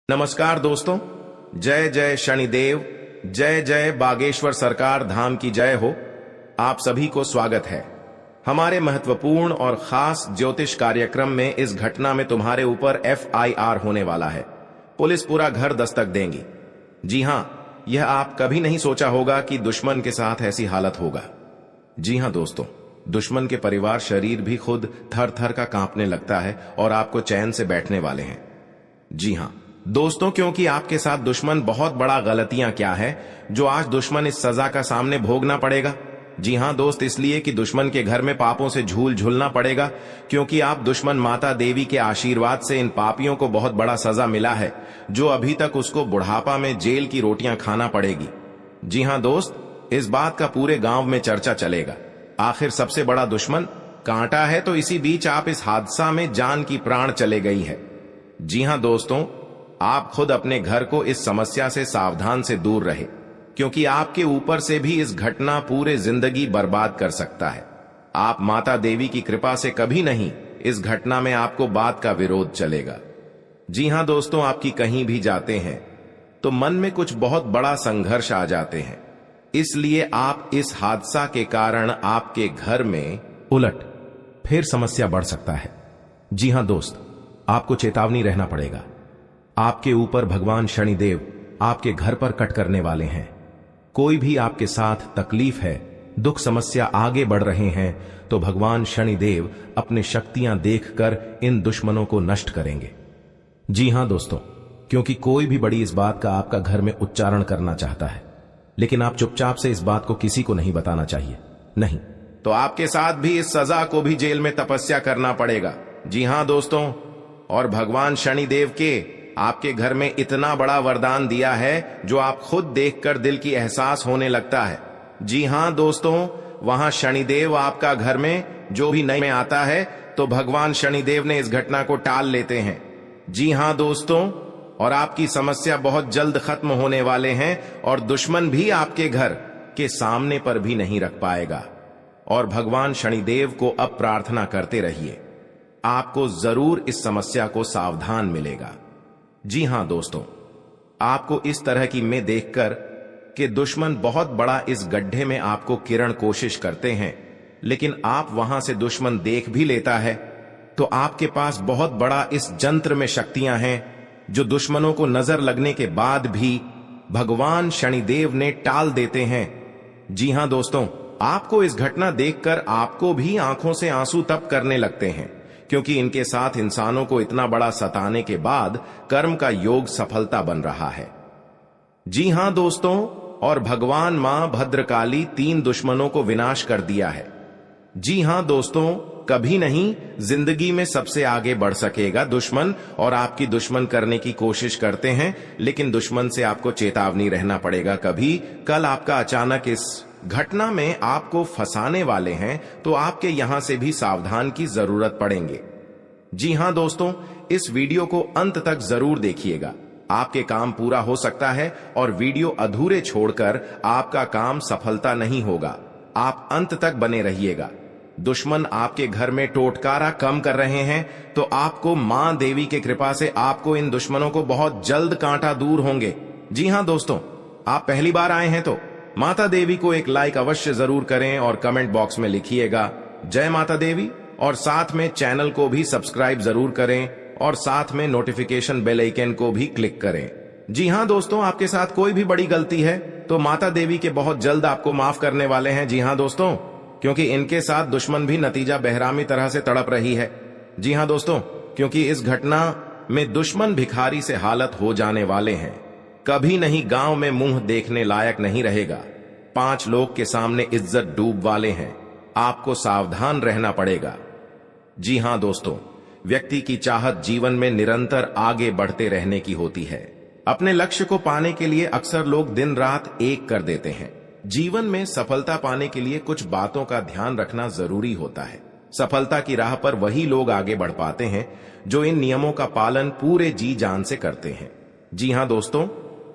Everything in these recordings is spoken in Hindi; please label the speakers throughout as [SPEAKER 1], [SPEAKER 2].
[SPEAKER 1] नमस्कार दोस्तों, जय जय शनिदेव, जय जय बागेश्वर सरकार धाम की जय हो। आप सभी को स्वागत है हमारे महत्वपूर्ण और खास ज्योतिष कार्यक्रम में। इस घटना में तुम्हारे ऊपर FIR होने वाला है। पुलिस पूरा घर दस्तक देंगी। जी हां, यह आप कभी नहीं सोचा होगा कि दुश्मन के साथ ऐसी हालत होगा। जी हां दोस्तों, दुश्मन के परिवार शरीर भी खुद थर थर का कांपने लगता है और आपको चैन से बैठने वाले हैं। जी हां दोस्तों, क्योंकि आपके साथ दुश्मन बहुत बड़ा गलतियां क्या है जो आज दुश्मन इस सजा का सामने भोगना पड़ेगा। जी हां दोस्त, इसलिए कि दुश्मन के घर में पापों से झूलना पड़ेगा, क्योंकि आप दुश्मन माता देवी के आशीर्वाद से इन पापियों को बहुत बड़ा सजा मिला है जो अभी तक उसको बुढ़ापा में जेल की रोटियां खाना पड़ेगी। जी हां दोस्त, इस बात का पूरे गांव में चर्चा चलेगा। आखिर सबसे बड़ा दुश्मन कांटा है, तो इसी बीच आप इस हादसा में जान की प्राण चले गई है। जी हां दोस्तों, आप खुद अपने घर को इस समस्या से सावधान से दूर रहे, क्योंकि आपके ऊपर से भी इस घटना पूरे जिंदगी बर्बाद कर सकता है। आप माता देवी की कृपा से कभी नहीं इस घटना में आपको बात का विरोध चलेगा। जी हां दोस्तों, आपकी कहीं भी जाते हैं तो मन में कुछ बहुत बड़ा संघर्ष आ जाते हैं, इसलिए आप इस हादसा के कारण आपके घर में उलट फिर समस्या बढ़ सकता है। जी हां दोस्त, आपको चेतावनी रहना पड़ेगा। आपके ऊपर भगवान शनिदेव आपके घर पर कट करने वाले हैं। कोई भी आपके साथ तकलीफ है, दुख समस्या आगे बढ़ रहे हैं, तो भगवान शनिदेव अपने शक्तियां देखकर इन दुश्मनों को नष्ट करेंगे। जी हां दोस्तों, क्योंकि कोई भी बड़ी इस बात का आपका घर में उच्चारण करना चाहता है, लेकिन आप चुपचाप से इस बात को किसी को नहीं बताना चाहिए। नहीं तो आपके साथ भी इस सजा को भी जेल में तपस्या करना पड़ेगा। जी हां दोस्तों, और भगवान शनिदेव के आपके घर में इतना बड़ा वरदान दिया है जो आप खुद देखकर दिल की एहसास होने लगता है। जी हां दोस्तों, वहां शनिदेव आपका घर में जो भी नए में आता है तो भगवान शनिदेव ने इस घटना को टाल लेते हैं। जी हां दोस्तों, और आपकी समस्या बहुत जल्द खत्म होने वाले हैं और दुश्मन भी आपके घर के सामने पर भी नहीं रख पाएगा। और भगवान शनिदेव को अब प्रार्थना करते रहिए, आपको जरूर इस समस्या को सावधान मिलेगा। जी हां दोस्तों, आपको इस तरह की में देखकर कि दुश्मन बहुत बड़ा इस गड्ढे में आपको किरण कोशिश करते हैं, लेकिन आप वहां से दुश्मन देख भी लेता है, तो आपके पास बहुत बड़ा इस जंत्र में शक्तियां हैं जो दुश्मनों को नजर लगने के बाद भी भगवान शनिदेव ने टाल देते हैं। जी हां दोस्तों, आपको इस घटना देखकर आपको भी आंखों से आंसू तब करने लगते हैं, क्योंकि इनके साथ इंसानों को इतना बड़ा सताने के बाद कर्म का योग सफलता बन रहा है। जी हां दोस्तों, और भगवान मां भद्रकाली 3 दुश्मनों को विनाश कर दिया है। जी हां दोस्तों, कभी नहीं जिंदगी में सबसे आगे बढ़ सकेगा दुश्मन, और आपकी दुश्मन करने की कोशिश करते हैं, लेकिन दुश्मन से आपको चेतावनी रहना पड़ेगा। कभी कल आपका अचानक इस घटना में आपको फंसाने वाले हैं, तो आपके यहां से भी सावधान की जरूरत पड़ेंगे। जी हां दोस्तों, इस वीडियो को अंत तक जरूर देखिएगा। आपके काम पूरा हो सकता है और वीडियो अधूरे छोड़कर आपका काम सफलता नहीं होगा। आप अंत तक बने रहिएगा। दुश्मन आपके घर में टोटकारा कम कर रहे हैं, तो आपको मां देवी की कृपा से आपको इन दुश्मनों को बहुत जल्द कांटा दूर होंगे। जी हां दोस्तों, आप पहली बार आए हैं तो माता देवी को एक लाइक अवश्य जरूर करें और कमेंट बॉक्स में लिखिएगा जय माता देवी, और साथ में चैनल को भी सब्सक्राइब जरूर करें और साथ में नोटिफिकेशन बेल आइकन को भी क्लिक करें। जी हां दोस्तों, आपके साथ कोई भी बड़ी गलती है तो माता देवी के बहुत जल्द आपको माफ करने वाले हैं। जी हां दोस्तों, क्योंकि इनके साथ दुश्मन भी नतीजा बेहरामी तरह से तड़प रही है। जी हां दोस्तों, क्योंकि इस घटना में दुश्मन भिखारी से हालत हो जाने वाले हैं। कभी नहीं गांव में मुंह देखने लायक नहीं रहेगा। 5 लोग के सामने इज्जत डूब वाले हैं। आपको सावधान रहना पड़ेगा। जी हां दोस्तों, व्यक्ति की चाहत जीवन में निरंतर आगे बढ़ते रहने की होती है। अपने लक्ष्य को पाने के लिए अक्सर लोग दिन रात एक कर देते हैं। जीवन में सफलता पाने के लिए कुछ बातों का ध्यान रखना जरूरी होता है। सफलता की राह पर वही लोग आगे बढ़ पाते हैं जो इन नियमों का पालन पूरे जी जान से करते हैं। जी हां दोस्तों,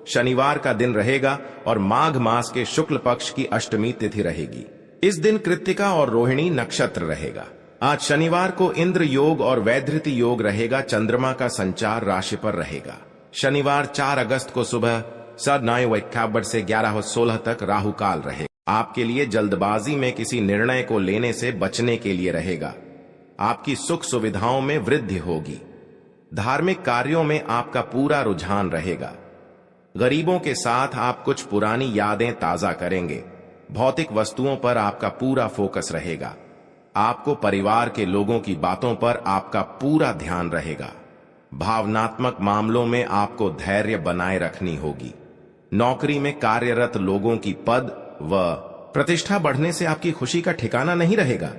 [SPEAKER 1] शनिवार का दिन रहेगा और माघ मास के शुक्ल पक्ष की अष्टमी तिथि रहेगी। इस दिन कृत्तिका और रोहिणी नक्षत्र रहेगा। आज शनिवार को इंद्र योग और वैधृति योग रहेगा। चंद्रमा का संचार राशि पर रहेगा। शनिवार 4 अगस्त को सुबह 9:51 से 11:16 तक राहु काल रहे। आपके लिए जल्दबाजी में किसी निर्णय को लेने से बचने के लिए रहेगा। आपकी सुख सुविधाओं में वृद्धि होगी। धार्मिक कार्यों में आपका पूरा रुझान रहेगा। गरीबों के साथ आप कुछ पुरानी यादें ताजा करेंगे। भौतिक वस्तुओं पर आपका पूरा फोकस रहेगा। आपको परिवार के लोगों की बातों पर आपका पूरा ध्यान रहेगा। भावनात्मक मामलों में आपको धैर्य बनाए रखनी होगी। नौकरी में कार्यरत लोगों की पद व प्रतिष्ठा बढ़ने से आपकी खुशी का ठिकाना नहीं रहेगा।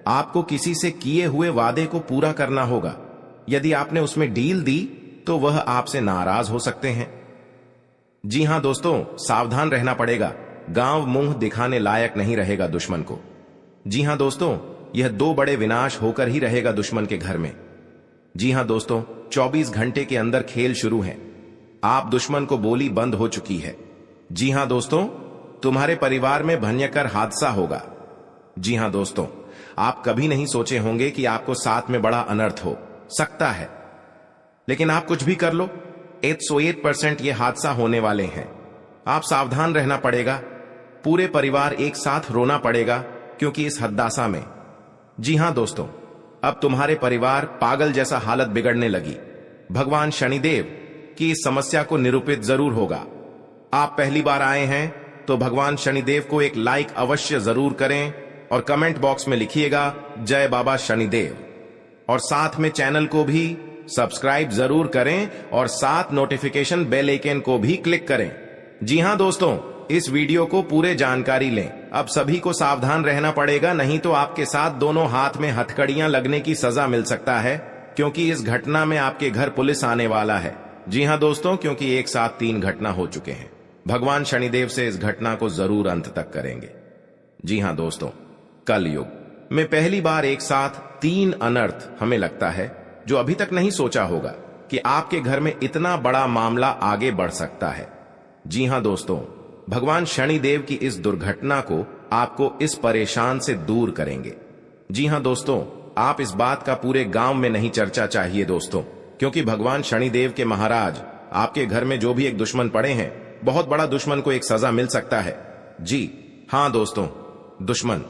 [SPEAKER 1] आपको किसी से किए हुए वादे को पूरा करना होगा। यदि आपने उसमें डील दी तो वह आपसे नाराज हो सकते हैं। जी हां दोस्तों, सावधान रहना पड़ेगा। गांव मुंह दिखाने लायक नहीं रहेगा दुश्मन को। जी हां दोस्तों, यह 2 बड़े विनाश होकर ही रहेगा दुश्मन के घर में। जी हां दोस्तों, 24 घंटे के अंदर खेल शुरू है। आप दुश्मन को बोली बंद हो चुकी है। जी हां दोस्तों, तुम्हारे परिवार में भयंकर हादसा होगा। जी हां दोस्तों, आप कभी नहीं सोचे होंगे कि आपको साथ में बड़ा अनर्थ हो सकता है, लेकिन आप कुछ भी कर लो, 108% ये हादसा होने वाले हैं। आप सावधान रहना पड़ेगा। पूरे परिवार एक साथ रोना पड़ेगा क्योंकि इस हद्दासा में। जी हां दोस्तों, अब तुम्हारे परिवार पागल जैसा हालत बिगड़ने लगी। भगवान शनिदेव की इस समस्या को निरूपित जरूर होगा। आप पहली बार आए हैं तो भगवान शनिदेव को एक लाइक अवश्य जरूर करें और कमेंट बॉक्स में लिखिएगा जय बाबा शनिदेव, और साथ में चैनल को भी सब्सक्राइब जरूर करें और साथ नोटिफिकेशन बेल आइकन को भी क्लिक करें। जी हां दोस्तों, इस वीडियो को पूरे जानकारी लें। अब सभी को सावधान रहना पड़ेगा, नहीं तो आपके साथ दोनों हाथ में हथकड़ियां लगने की सजा मिल सकता है, क्योंकि इस घटना में आपके घर पुलिस आने वाला है। जी हां दोस्तों, क्योंकि एक साथ 3 घटना हो चुके हैं। भगवान शनिदेव से इस घटना को जरूर अंत तक करेंगे। जी हां दोस्तों, कल युग में पहली बार एक साथ 3 अनर्थ हमें लगता है, जो अभी तक नहीं सोचा होगा कि आपके घर में इतना बड़ा मामला आगे बढ़ सकता है। जी हां दोस्तों, भगवान शनिदेव की इस दुर्घटना को आपको इस परेशान से दूर करेंगे। जी हां दोस्तों, आप इस बात का पूरे गांव में नहीं चर्चा चाहिए दोस्तों, क्योंकि भगवान शनिदेव के महाराज आपके घर में जो भी एक दुश्मन पड़े हैं, बहुत बड़ा दुश्मन को एक सजा मिल सकता है। जी हां दोस्तों, दुश्मन।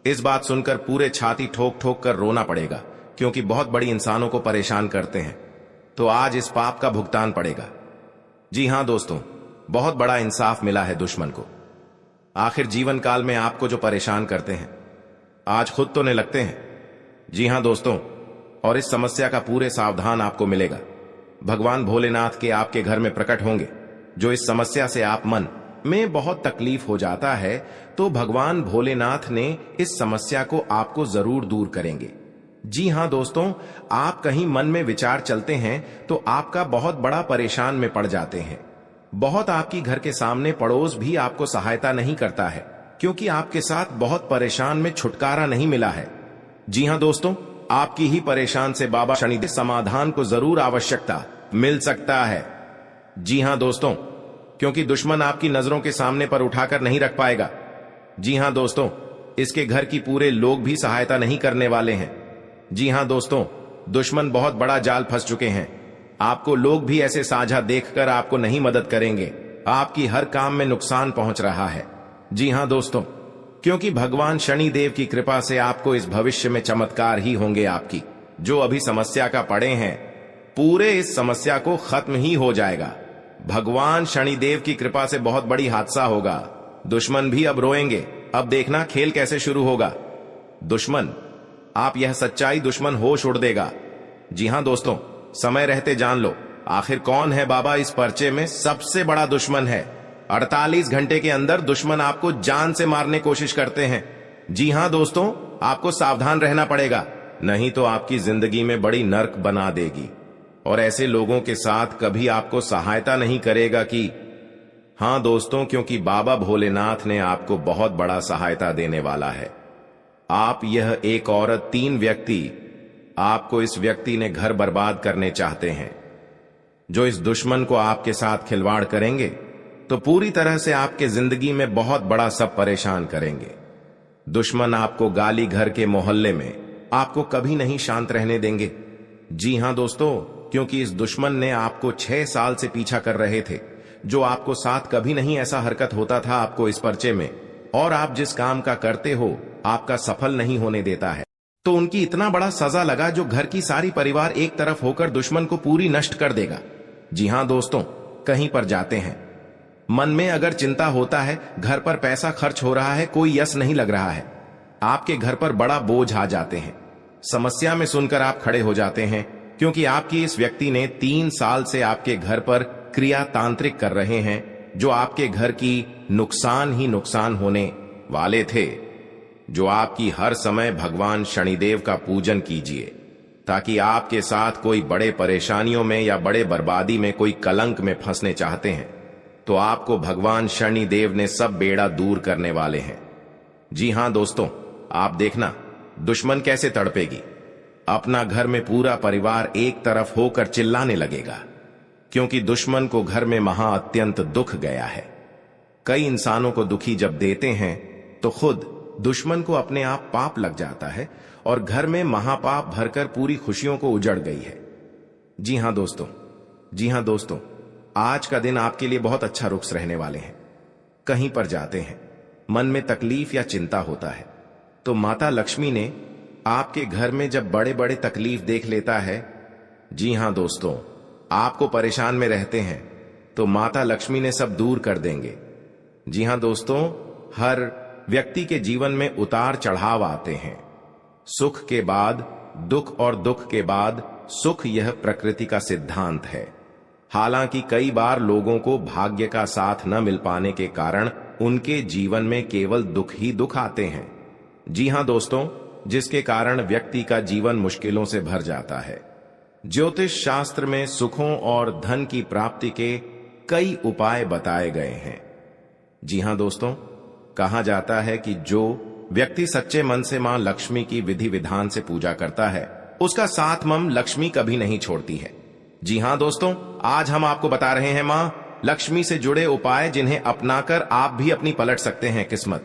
[SPEAKER 1] इस बात सुनकर पूरे छाती ठोक ठोक कर रोना पड़ेगा, क्योंकि बहुत बड़ी इंसानों को परेशान करते हैं, तो आज इस पाप का भुगतान पड़ेगा। जी हां दोस्तों, बहुत बड़ा इंसाफ मिला है दुश्मन को। आखिर जीवन काल में आपको जो परेशान करते हैं, आज खुद तो निलगते हैं। जी हां दोस्तों, और इस समस्या का पूरे सावधान आपको मिलेगा। भगवान भोलेनाथ के आपके घर में प्रकट होंगे। जो इस समस्या से आप मन में बहुत तकलीफ हो जाता है, तो भगवान भोलेनाथ ने इस समस्या को आपको जरूर दूर करेंगे। जी हां दोस्तों, आप कहीं मन में विचार चलते हैं तो आपका बहुत बड़ा परेशान में पड़ जाते हैं। बहुत आपकी घर के सामने पड़ोस भी आपको सहायता नहीं करता है, क्योंकि आपके साथ बहुत परेशान में छुटकारा नहीं मिला है। जी हां दोस्तों, आपकी ही परेशान से बाबा शनिदेव समाधान को जरूर आवश्यकता मिल सकता है। जी हां दोस्तों, क्योंकि दुश्मन आपकी नजरों के सामने पर उठाकर नहीं रख पाएगा। जी हां दोस्तों, इसके घर की पूरे लोग भी सहायता नहीं करने वाले हैं। जी हां दोस्तों, दुश्मन बहुत बड़ा जाल फंस चुके हैं। आपको लोग भी ऐसे साझा देखकर आपको नहीं मदद करेंगे। आपकी हर काम में नुकसान पहुंच रहा है। जी हां दोस्तों, क्योंकि भगवान शनिदेव की कृपा से आपको इस भविष्य में चमत्कार ही होंगे। आपकी जो अभी समस्या का पड़े हैं, पूरे इस समस्या को खत्म ही हो जाएगा। भगवान शनिदेव की कृपा से बहुत बड़ी हादसा होगा। दुश्मन भी अब रोएंगे। अब देखना खेल कैसे शुरू होगा। दुश्मन, आप यह सच्चाई दुश्मन होश उड़ देगा। जी हां दोस्तों, समय रहते जान लो, आखिर कौन है बाबा इस पर्चे में सबसे बड़ा दुश्मन है। 48 घंटे के अंदर दुश्मन आपको जान से मारने कोशिश करते हैं। जी हां दोस्तों, आपको सावधान रहना पड़ेगा, नहीं तो आपकी जिंदगी में बड़ी नर्क बना देगी, और ऐसे लोगों के साथ कभी आपको सहायता नहीं करेगा। कि हां दोस्तों, क्योंकि बाबा भोलेनाथ ने आपको बहुत बड़ा सहायता देने वाला है। आप, यह एक औरत, 3 व्यक्ति, आपको इस व्यक्ति ने घर बर्बाद करने चाहते हैं। जो इस दुश्मन को आपके साथ खिलवाड़ करेंगे तो पूरी तरह से आपके जिंदगी में बहुत बड़ा सब परेशान करेंगे। दुश्मन आपको गाली घर के मोहल्ले में आपको कभी नहीं शांत रहने देंगे। जी हां दोस्तों, क्योंकि इस दुश्मन ने आपको 6 साल से पीछा कर रहे थे, जो आपको साथ कभी नहीं ऐसा हरकत होता था आपको इस पर्चे में, और आप जिस काम का करते हो आपका सफल नहीं होने देता है। तो उनकी इतना बड़ा सजा लगा जो घर की सारी परिवार एक तरफ होकर दुश्मन को पूरी नष्ट कर देगा। जी हां दोस्तों, कहीं पर जाते हैं, मन में अगर चिंता होता है, घर पर पैसा खर्च हो रहा है, कोई यश नहीं लग रहा है, आपके घर पर बड़ा बोझ आ जाते हैं, समस्या में सुनकर आप खड़े हो जाते हैं, क्योंकि आपकी इस व्यक्ति ने 3 साल से आपके घर पर क्रिया तांत्रिक कर रहे हैं, जो आपके घर की नुकसान ही नुकसान होने वाले थे। जो आपकी हर समय भगवान शनिदेव का पूजन कीजिए, ताकि आपके साथ कोई बड़े परेशानियों में या बड़े बर्बादी में, कोई कलंक में फंसने चाहते हैं, तो आपको भगवान शनिदेव ने सब बेड़ा दूर करने वाले हैं। जी हां दोस्तों, आप देखना दुश्मन कैसे तड़पेगी। अपना घर में पूरा परिवार एक तरफ होकर चिल्लाने लगेगा, क्योंकि दुश्मन को घर में महा अत्यंत दुख गया है। कई इंसानों को दुखी जब देते हैं तो खुद दुश्मन को अपने आप पाप लग जाता है और घर में महापाप भरकर पूरी खुशियों को उजड़ गई है। जी हां दोस्तों, आज का दिन आपके लिए बहुत अच्छा रुख रहने वाले हैं। कहीं पर जाते हैं, मन में तकलीफ या चिंता होता है, तो माता लक्ष्मी ने आपके घर में जब बड़े बड़े तकलीफ देख लेता है, जी हां दोस्तों, आपको परेशान में रहते हैं, तो माता लक्ष्मी ने सब दूर कर देंगे। जी हां दोस्तों, हर व्यक्ति के जीवन में उतार चढ़ाव आते हैं, सुख के बाद दुख और दुख के बाद सुख, यह प्रकृति का सिद्धांत है। हालांकि कई बार लोगों को भाग्य का साथ न मिल पाने के कारण उनके जीवन में केवल दुख ही दुख आते हैं। जी हां दोस्तों, जिसके कारण व्यक्ति का जीवन मुश्किलों से भर जाता है। ज्योतिष शास्त्र में सुखों और धन की प्राप्ति के कई उपाय बताए गए हैं। जी हां दोस्तों, कहा जाता है कि जो व्यक्ति सच्चे मन से मां लक्ष्मी की विधि विधान से पूजा करता है, उसका साथ मम लक्ष्मी कभी नहीं छोड़ती है। जी हां दोस्तों, आज हम आपको बता रहे हैं मां लक्ष्मी से जुड़े उपाय, जिन्हें अपनाकर आप भी अपनी पलट सकते हैं किस्मत।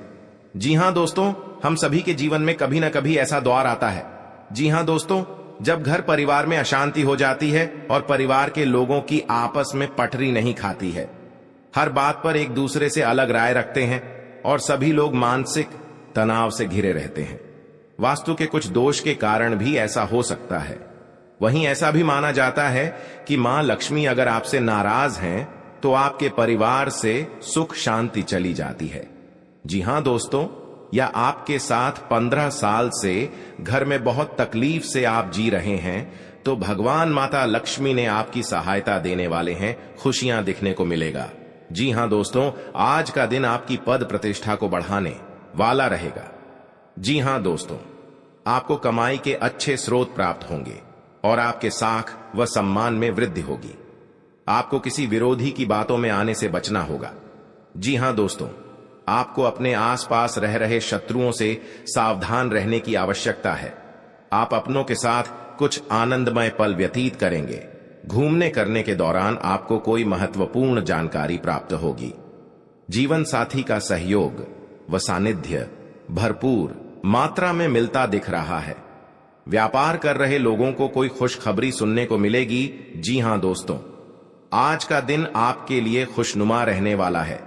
[SPEAKER 1] जी हां दोस्तों, हम सभी के जीवन में कभी ना कभी ऐसा दौर आता है। जी हां दोस्तों, जब घर परिवार में अशांति हो जाती है और परिवार के लोगों की आपस में पटरी नहीं खाती है, हर बात पर एक दूसरे से अलग राय रखते हैं और सभी लोग मानसिक तनाव से घिरे रहते हैं। वास्तु के कुछ दोष के कारण भी ऐसा हो सकता है। वहीं ऐसा भी माना जाता है कि मां लक्ष्मी अगर आपसे नाराज हैं, तो आपके परिवार से सुख शांति चली जाती है। जी हां दोस्तों, या आपके साथ 15 साल से घर में बहुत तकलीफ से आप जी रहे हैं, तो भगवान माता लक्ष्मी ने आपकी सहायता देने वाले हैं, खुशियां दिखने को मिलेगा। जी हां दोस्तों, आज का दिन आपकी पद प्रतिष्ठा को बढ़ाने वाला रहेगा। जी हां दोस्तों, आपको कमाई के अच्छे स्रोत प्राप्त होंगे और आपके साख व सम्मान में वृद्धि होगी। आपको किसी विरोधी की बातों में आने से बचना होगा। जी हां दोस्तों, आपको अपने आसपास रह रहे शत्रुओं से सावधान रहने की आवश्यकता है। आप अपनों के साथ कुछ आनंदमय पल व्यतीत करेंगे। घूमने करने के दौरान आपको कोई महत्वपूर्ण जानकारी प्राप्त होगी। जीवन साथी का सहयोग व सानिध्य भरपूर मात्रा में मिलता दिख रहा है। व्यापार कर रहे लोगों को कोई खुशखबरी सुनने को मिलेगी। जी हां दोस्तों, आज का दिन आपके लिए खुशनुमा रहने वाला है।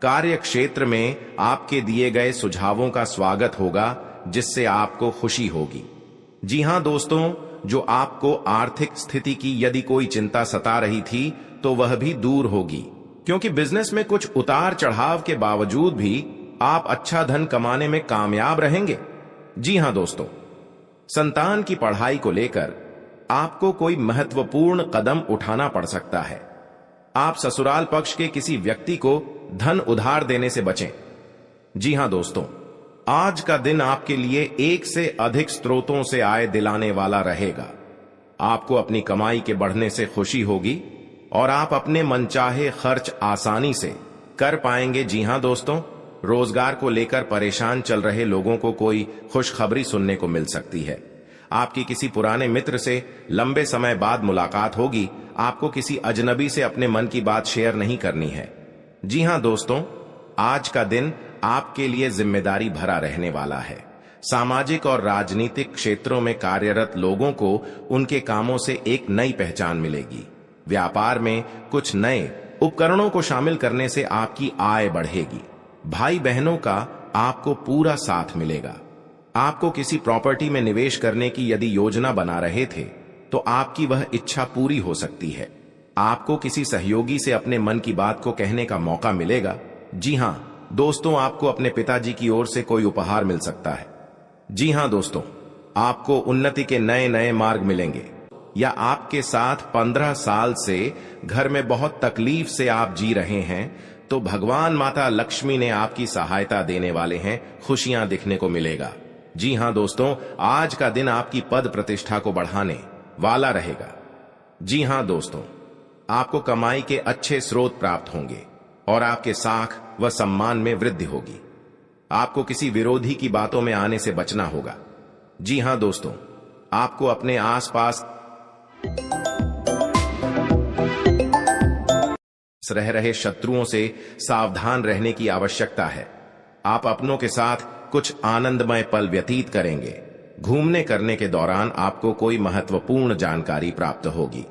[SPEAKER 1] कार्य क्षेत्र में आपके दिए गए सुझावों का स्वागत होगा, जिससे आपको खुशी होगी। जी हां दोस्तों, जो आपको आर्थिक स्थिति की यदि कोई चिंता सता रही थी, तो वह भी दूर होगी, क्योंकि बिजनेस में कुछ उतार चढ़ाव के बावजूद भी आप अच्छा धन कमाने में कामयाब रहेंगे। जी हां दोस्तों, संतान की पढ़ाई को लेकर आपको कोई महत्वपूर्ण कदम उठाना पड़ सकता है। आप ससुराल पक्ष के किसी व्यक्ति को धन उधार देने से बचें। जी हां दोस्तों, आज का दिन आपके लिए एक से अधिक स्रोतों से आय दिलाने वाला रहेगा। आपको अपनी कमाई के बढ़ने से खुशी होगी और आप अपने मनचाहे खर्च आसानी से कर पाएंगे। जी हां दोस्तों, रोजगार को लेकर परेशान चल रहे लोगों को कोई खुशखबरी सुनने को मिल सकती है। आपकी किसी पुराने मित्र से लंबे समय बाद मुलाकात होगी। आपको किसी अजनबी से अपने मन की बात शेयर नहीं करनी है। जी हां दोस्तों, आज का दिन आपके लिए जिम्मेदारी भरा रहने वाला है। सामाजिक और राजनीतिक क्षेत्रों में कार्यरत लोगों को उनके कामों से एक नई पहचान मिलेगी। व्यापार में कुछ नए उपकरणों को शामिल करने से आपकी आय बढ़ेगी। भाई बहनों का आपको पूरा साथ मिलेगा। आपको किसी प्रॉपर्टी में निवेश करने की यदि योजना बना रहे थे तो आपकी वह इच्छा पूरी हो सकती है। आपको किसी सहयोगी से अपने मन की बात को कहने का मौका मिलेगा। जी हां दोस्तों, आपको अपने पिताजी की ओर से कोई उपहार मिल सकता है। जी हां दोस्तों, आपको उन्नति के नए नए मार्ग मिलेंगे। या आपके साथ 15 साल से घर में बहुत तकलीफ से आप जी रहे हैं तो भगवान माता लक्ष्मी ने आपकी सहायता देने वाले हैं, खुशियां दिखने को मिलेगा। जी हां दोस्तों, आज का दिन आपकी पद प्रतिष्ठा को बढ़ाने वाला रहेगा। जी हां दोस्तों, आपको कमाई के अच्छे स्रोत प्राप्त होंगे और आपके साख व सम्मान में वृद्धि होगी। आपको किसी विरोधी की बातों में आने से बचना होगा। जी हां दोस्तों, आपको अपने आसपास रह रहे शत्रुओं से सावधान रहने की आवश्यकता है। आप अपनों के साथ कुछ आनंदमय पल व्यतीत करेंगे। घूमने करने के दौरान आपको कोई महत्वपूर्ण जानकारी प्राप्त होगी।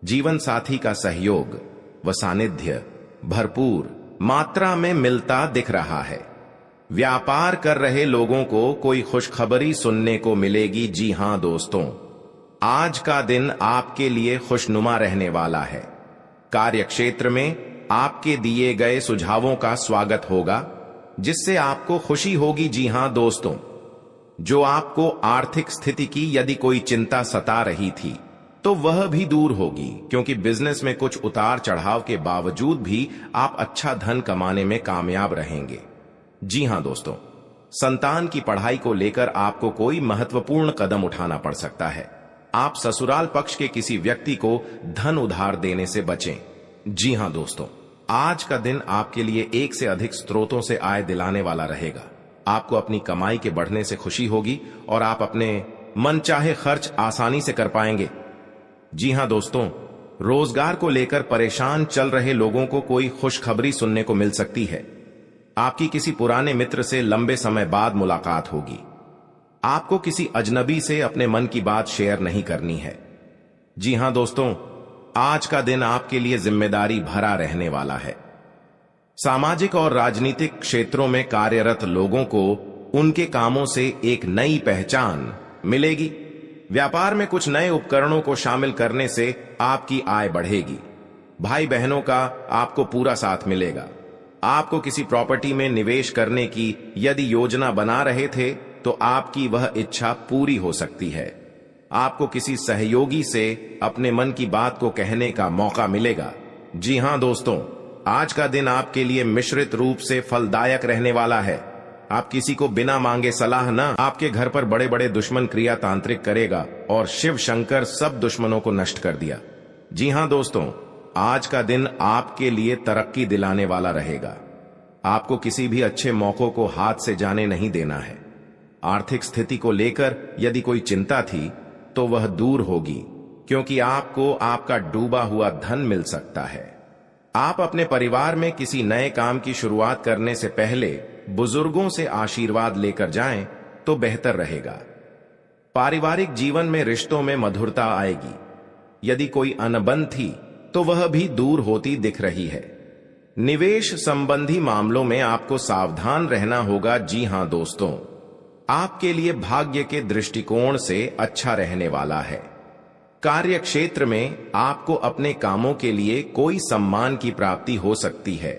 [SPEAKER 1] जीवन साथी का सहयोग व सानिध्य भरपूर मात्रा में मिलता दिख रहा है। व्यापार कर रहे लोगों को कोई खुशखबरी सुनने को मिलेगी। जी हां दोस्तों, आज का दिन आपके लिए खुशनुमा रहने वाला है। कार्य क्षेत्र में आपके दिए गए सुझावों का स्वागत होगा जिससे आपको खुशी होगी। जी हां दोस्तों, जो आपको आर्थिक स्थिति की यदि कोई चिंता सता रही थी तो वह भी दूर होगी, क्योंकि बिजनेस में कुछ उतार चढ़ाव के बावजूद भी आप अच्छा धन कमाने में कामयाब रहेंगे। जी हां दोस्तों, संतान की पढ़ाई को लेकर आपको कोई महत्वपूर्ण कदम उठाना पड़ सकता है। आप ससुराल पक्ष के किसी व्यक्ति को धन उधार देने से बचें। जी हां दोस्तों, आज का दिन आपके लिए एक से अधिक स्रोतों से आय दिलाने वाला रहेगा। आपको अपनी कमाई के बढ़ने से खुशी होगी और आप अपने मनचाहे खर्च आसानी से कर पाएंगे। जी हां दोस्तों, रोजगार को लेकर परेशान चल रहे लोगों को कोई खुशखबरी सुनने को मिल सकती है। आपकी किसी पुराने मित्र से लंबे समय बाद मुलाकात होगी। आपको किसी अजनबी से अपने मन की बात शेयर नहीं करनी है। जी हां दोस्तों, आज का दिन आपके लिए जिम्मेदारी भरा रहने वाला है। सामाजिक और राजनीतिक क्षेत्रों में कार्यरत लोगों को उनके कामों से एक नई पहचान मिलेगी। व्यापार में कुछ नए उपकरणों को शामिल करने से आपकी आय बढ़ेगी। भाई बहनों का आपको पूरा साथ मिलेगा। आपको किसी प्रॉपर्टी में निवेश करने की यदि योजना बना रहे थे तो आपकी वह इच्छा पूरी हो सकती है। आपको किसी सहयोगी से अपने मन की बात को कहने का मौका मिलेगा। जी हां दोस्तों, आज का दिन आपके लिए मिश्रित रूप से फलदायक रहने वाला है। आप किसी को बिना मांगे सलाह न आपके घर पर बड़े बड़े दुश्मन क्रिया तांत्रिक करेगा और शिव शंकर सब दुश्मनों को नष्ट कर दिया। जी हां दोस्तों, आज का दिन आपके लिए तरक्की दिलाने वाला रहेगा। आपको किसी भी अच्छे मौकों को हाथ से जाने नहीं देना है। आर्थिक स्थिति को लेकर यदि कोई चिंता थी तो वह दूर होगी, क्योंकि आपको आपका डूबा हुआ धन मिल सकता है। आप अपने परिवार में किसी नए काम की शुरुआत करने से पहले बुजुर्गों से आशीर्वाद लेकर जाएं तो बेहतर रहेगा। पारिवारिक जीवन में रिश्तों में मधुरता आएगी। यदि कोई अनबन थी तो वह भी दूर होती दिख रही है। निवेश संबंधी मामलों में आपको सावधान रहना होगा। जी हां दोस्तों, आपके लिए भाग्य के दृष्टिकोण से अच्छा रहने वाला है। कार्य क्षेत्र में आपको अपने कामों के लिए कोई सम्मान की प्राप्ति हो सकती है।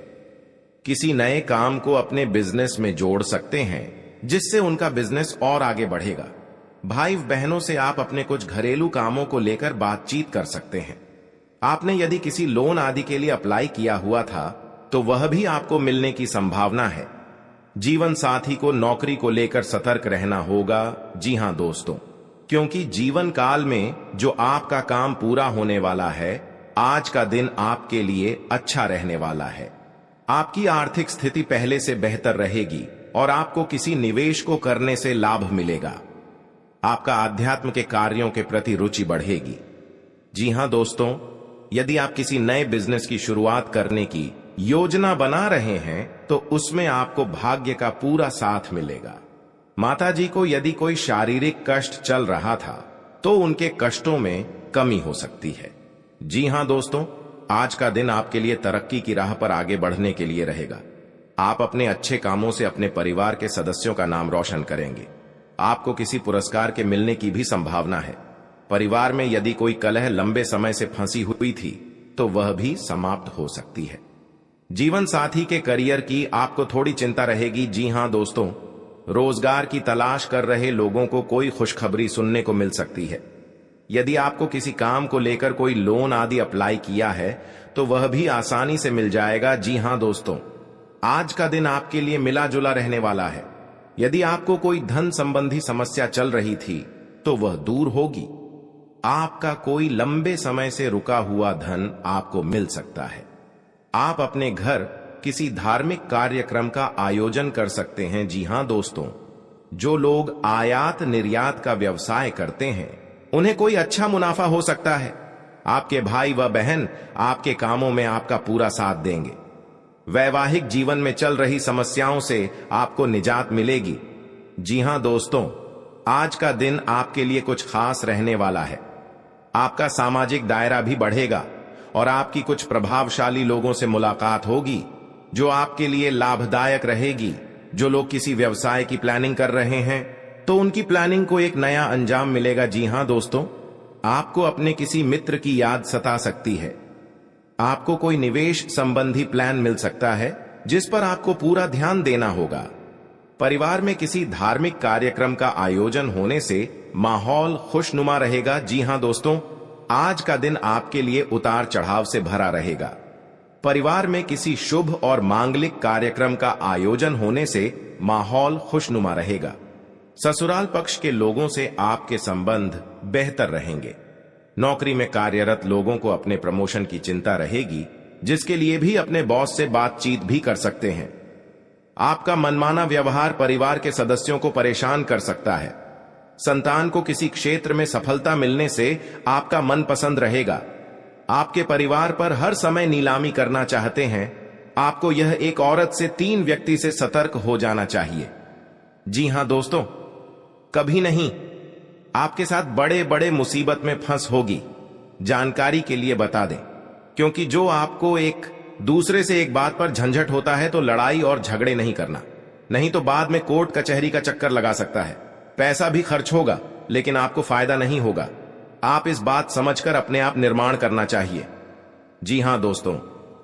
[SPEAKER 1] किसी नए काम को अपने बिजनेस में जोड़ सकते हैं जिससे उनका बिजनेस और आगे बढ़ेगा। भाई बहनों से आप अपने कुछ घरेलू कामों को लेकर बातचीत कर सकते हैं। आपने यदि किसी लोन आदि के लिए अप्लाई किया हुआ था तो वह भी आपको मिलने की संभावना है। जीवन साथी को नौकरी को लेकर सतर्क रहना होगा। जी हां दोस्तों, क्योंकि जीवन काल में जो आपका काम पूरा होने वाला है, आज का दिन आपके लिए अच्छा रहने वाला है। आपकी आर्थिक स्थिति पहले से बेहतर रहेगी और आपको किसी निवेश को करने से लाभ मिलेगा। आपका आध्यात्म के कार्यों के प्रति रुचि बढ़ेगी। जी हां दोस्तों, यदि आप किसी नए बिजनेस की शुरुआत करने की योजना बना रहे हैं तो उसमें आपको भाग्य का पूरा साथ मिलेगा। माता जी को यदि कोई शारीरिक कष्ट चल रहा था तो उनके कष्टों में कमी हो सकती है। जी हां दोस्तों, आज का दिन आपके लिए तरक्की की राह पर आगे बढ़ने के लिए रहेगा। आप अपने अच्छे कामों से अपने परिवार के सदस्यों का नाम रोशन करेंगे। आपको किसी पुरस्कार के मिलने की भी संभावना है। परिवार में यदि कोई कलह लंबे समय से फंसी हुई थी तो वह भी समाप्त हो सकती है। जीवन साथी के करियर की आपको थोड़ी चिंता रहेगी। जी हां दोस्तों, रोजगार की तलाश कर रहे लोगों को कोई खुशखबरी सुनने को मिल सकती है। यदि आपको किसी काम को लेकर कोई लोन आदि अप्लाई किया है तो वह भी आसानी से मिल जाएगा। जी हां दोस्तों, आज का दिन आपके लिए मिला जुला रहने वाला है। यदि आपको कोई धन संबंधी समस्या चल रही थी तो वह दूर होगी। आपका कोई लंबे समय से रुका हुआ धन आपको मिल सकता है। आप अपने घर किसी धार्मिक कार्यक्रम का आयोजन कर सकते हैं। जी हां दोस्तों, जो लोग आयात निर्यात का व्यवसाय करते हैं उन्हें कोई अच्छा मुनाफा हो सकता है। आपके भाई व बहन आपके कामों में आपका पूरा साथ देंगे। वैवाहिक जीवन में चल रही समस्याओं से आपको निजात मिलेगी। जी हां दोस्तों, आज का दिन आपके लिए कुछ खास रहने वाला है। आपका सामाजिक दायरा भी बढ़ेगा और आपकी कुछ प्रभावशाली लोगों से मुलाकात होगी जो आपके लिए लाभदायक रहेगी। जो लोग किसी व्यवसाय की प्लानिंग कर रहे हैं तो उनकी प्लानिंग को एक नया अंजाम मिलेगा। जी हां दोस्तों, आपको अपने किसी मित्र की याद सता सकती है। आपको कोई निवेश संबंधी प्लान मिल सकता है जिस पर आपको पूरा ध्यान देना होगा। परिवार में किसी धार्मिक कार्यक्रम का आयोजन होने से माहौल खुशनुमा रहेगा। जी हां दोस्तों, आज का दिन आपके लिए उतार चढ़ाव से भरा रहेगा। परिवार में किसी शुभ और मांगलिक कार्यक्रम का आयोजन होने से माहौल खुशनुमा रहेगा। ससुराल पक्ष के लोगों से आपके संबंध बेहतर रहेंगे। नौकरी में कार्यरत लोगों को अपने प्रमोशन की चिंता रहेगी, जिसके लिए भी अपने बॉस से बातचीत भी कर सकते हैं। आपका मनमाना व्यवहार परिवार के सदस्यों को परेशान कर सकता है। संतान को किसी क्षेत्र में सफलता मिलने से आपका मन पसंद रहेगा। आपके परिवार पर हर समय नीलामी करना चाहते हैं। आपको यह एक औरत से 3 व्यक्ति से सतर्क हो जाना चाहिए। जी हां दोस्तों, कभी नहीं आपके साथ बड़े बड़े मुसीबत में फंस होगी। जानकारी के लिए बता दें, क्योंकि जो आपको एक दूसरे से एक बात पर झंझट होता है तो लड़ाई और झगड़े नहीं करना, नहीं तो बाद में कोर्ट कचहरी का चक्कर लगा सकता है। पैसा भी खर्च होगा लेकिन आपको फायदा नहीं होगा। आप इस बात समझकर अपने आप निर्माण करना चाहिए। जी हां दोस्तों,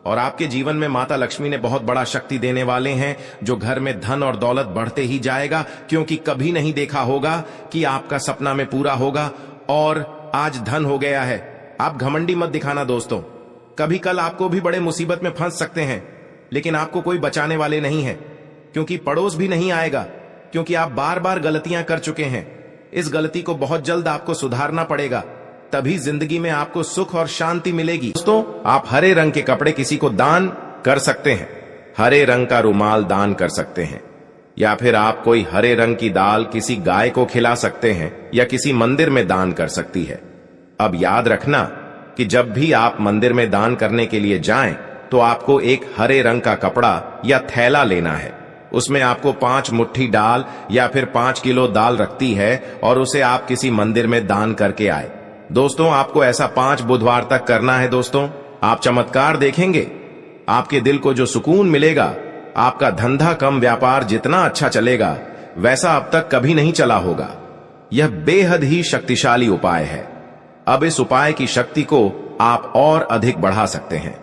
[SPEAKER 1] और आपके जीवन में माता लक्ष्मी ने बहुत बड़ा शक्ति देने वाले हैं, जो घर में धन और दौलत बढ़ते ही जाएगा, क्योंकि कभी नहीं देखा होगा कि आपका सपना में पूरा होगा और आज धन हो गया है। आप घमंडी मत दिखाना दोस्तों। कभी कल आपको भी बड़े मुसीबत में फंस सकते हैं, लेकिन आपको कोई बचाने वाले नहीं है, क्योंकि पड़ोस भी नहीं आएगा, क्योंकि आप बार बार गलतियां कर चुके हैं। इस गलती को बहुत जल्द आपको सुधारना पड़ेगा, तभी जिंदगी में आपको सुख और शांति मिलेगी। दोस्तों, आप हरे रंग के कपड़े किसी को दान कर सकते हैं। हरे रंग का रुमाल दान कर सकते हैं, या फिर आप कोई हरे रंग की दाल किसी गाय को खिला सकते हैं या किसी मंदिर में दान कर सकती है। अब याद रखना कि जब भी आप मंदिर में दान करने के लिए जाएं तो आपको एक हरे रंग का कपड़ा या थैला लेना है। उसमें आपको 5 मुट्ठी दाल या फिर 5 किलो दाल रखती है और उसे आप किसी मंदिर में दान करके आए। दोस्तों, आपको ऐसा 5 बुधवार तक करना है। दोस्तों, आप चमत्कार देखेंगे। आपके दिल को जो सुकून मिलेगा, आपका धंधा कम व्यापार जितना अच्छा चलेगा वैसा अब तक कभी नहीं चला होगा। यह बेहद ही शक्तिशाली उपाय है। अब इस उपाय की शक्ति को आप और अधिक बढ़ा सकते हैं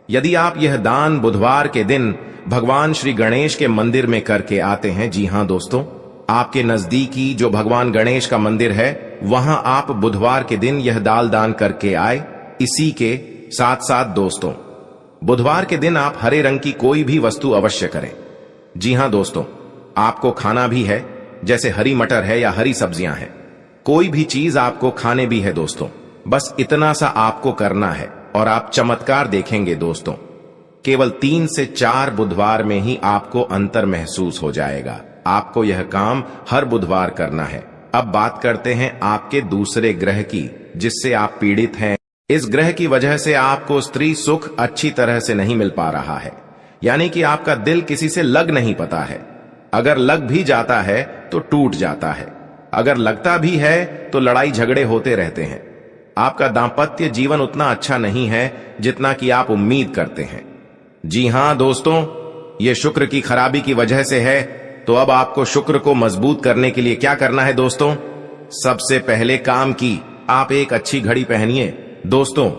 [SPEAKER 1] यदि आप यह दान बुधवार के दिन भगवान श्री गणेश के मंदिर में करके आते हैं। जी हां दोस्तों, आपके नजदीकी जो भगवान गणेश का मंदिर है वहां आप बुधवार के दिन यह दाल दान करके आए। इसी के साथ साथ दोस्तों, बुधवार के दिन आप हरे रंग की कोई भी वस्तु अवश्य करें। जी हां दोस्तों, आपको खाना भी है, जैसे हरी मटर है या हरी सब्जियां हैं। कोई भी चीज आपको खाने भी है दोस्तों। बस इतना सा आपको करना है और आप चमत्कार देखेंगे दोस्तों। केवल 3 से 4 बुधवार में ही आपको अंतर महसूस हो जाएगा। आपको यह काम हर बुधवार करना है। अब बात करते हैं आपके दूसरे ग्रह की, जिससे आप पीड़ित हैं। इस ग्रह की वजह से आपको स्त्री सुख अच्छी तरह से नहीं मिल पा रहा है, यानी कि आपका दिल किसी से लग नहीं पता है। अगर लग भी जाता है तो टूट जाता है, अगर लगता भी है तो लड़ाई झगड़े होते रहते हैं। आपका दांपत्य जीवन उतना अच्छा नहीं है जितना कि आप उम्मीद करते हैं। जी हां दोस्तों, यह शुक्र की खराबी की वजह से है। तो अब आपको शुक्र को मजबूत करने के लिए क्या करना है दोस्तों? सबसे पहले काम की आप एक अच्छी घड़ी पहनिए। दोस्तों,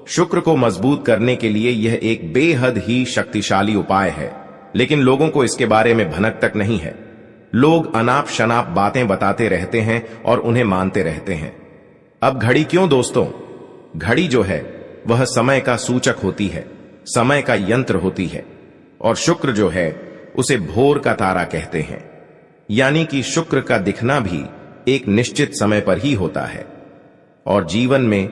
[SPEAKER 1] शुक्र को मजबूत करने के लिए यह एक बेहद ही शक्तिशाली उपाय है, लेकिन लोगों को इसके बारे में भनक तक नहीं है। लोग अनाप शनाप बातें बताते रहते हैं और उन्हें मानते रहते हैं। अब घड़ी क्यों दोस्तों? घड़ी जो है वह समय का सूचक होती है, समय का यंत्र होती है, और शुक्र जो है उसे भोर का तारा कहते हैं। यानी कि शुक्र का दिखना भी एक निश्चित समय पर ही होता है। और जीवन में